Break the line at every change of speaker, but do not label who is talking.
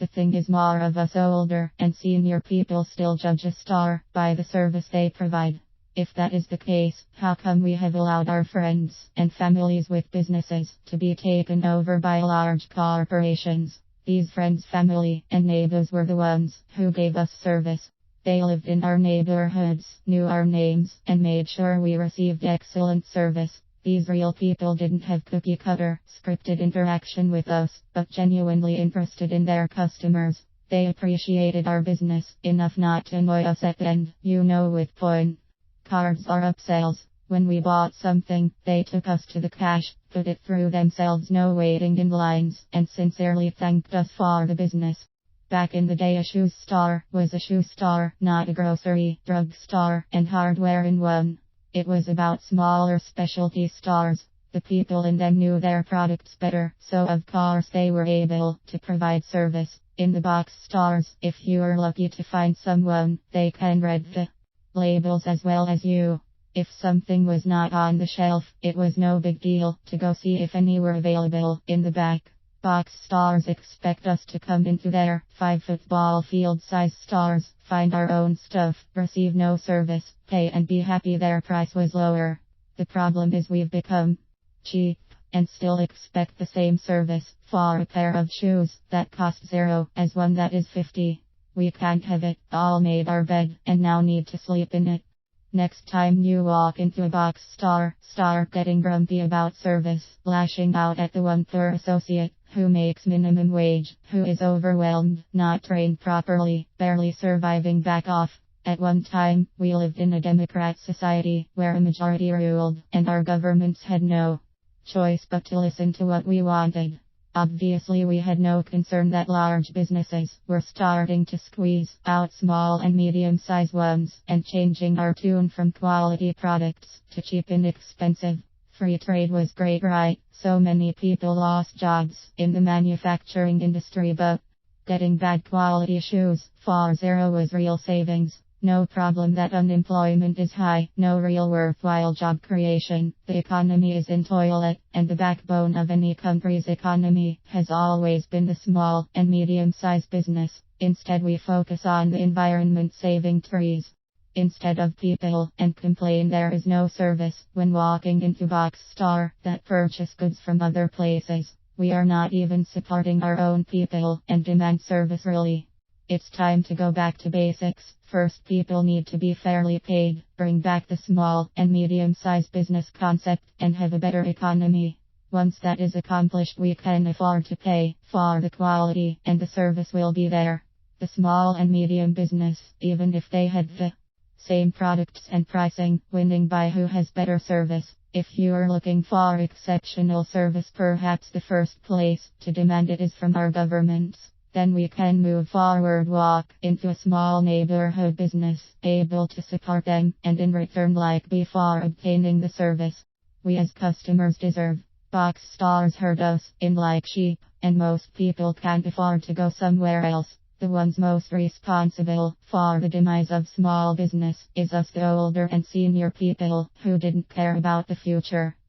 The thing is, more of us older and senior people still judge a star by the service they provide. If that is the case, how come we have allowed our friends and families with businesses to be taken over by large corporations? These friends, family, and neighbors were the ones who gave us service. They lived in our neighborhoods, knew our names, and made sure we received excellent service. These real people didn't have cookie-cutter, scripted interaction with us, but genuinely interested in their customers. They appreciated our business enough not to annoy us at the end, with point cards or upsells. When we bought something, they took us to the cash, put it through themselves, no waiting in lines, and sincerely thanked us for the business. Back in the day, a shoe store was a shoe store, not a grocery, drug store, and hardware in one. It was about smaller specialty stores. The people in them knew their products better, so of course they were able to provide service. In the box stores, if you were lucky to find someone, they can read the labels as well as you. If something was not on the shelf, it was no big deal to go see if any were available in the back. Box stores expect us to come into their 5-football field size stores, find our own stuff, receive no service, pay and be happy their price was lower. The problem is we've become cheap and still expect the same service for a pair of shoes that cost zero as one that is 50. We can't have it all made our bed and now need to sleep in it. Next time you walk into a box store, start getting grumpy about service, lashing out at the one poor associate who makes minimum wage, who is overwhelmed, not trained properly, barely surviving. Back off. At one time, we lived in a democrat society where a majority ruled, and our governments had no choice but to listen to what we wanted. Obviously, we had no concern that large businesses were starting to squeeze out small and medium-sized ones and changing our tune from quality products to cheap and expensive. Free trade was great, right? So many people lost jobs in the manufacturing industry, but getting bad quality shoes for zero was real savings. No problem that unemployment is high, no real worthwhile job creation. The economy is in toilet, and the backbone of any country's economy has always been the small and medium-sized business. Instead, we focus on the environment, saving trees instead of people, and complain there is no service when walking into box store that purchase goods from other places. We are not even supporting our own people and demand service really. It's time to go back to basics. First, people need to be fairly paid, bring back the small and medium-sized business concept, and have a better economy. Once that is accomplished, we can afford to pay for the quality, and the service will be there. The small and medium business, even if they had the same products and pricing, winning by who has better service. If you are looking for exceptional service, perhaps the first place to demand it is from our governments. Then we can move forward, walk into a small neighborhood business, able to support them, and in return, like before, obtaining the service we as customers deserve. Box stores hurt us in like sheep, and most people can't afford to go somewhere else. The ones most responsible for the demise of small business is us, the older and senior people who didn't care about the future.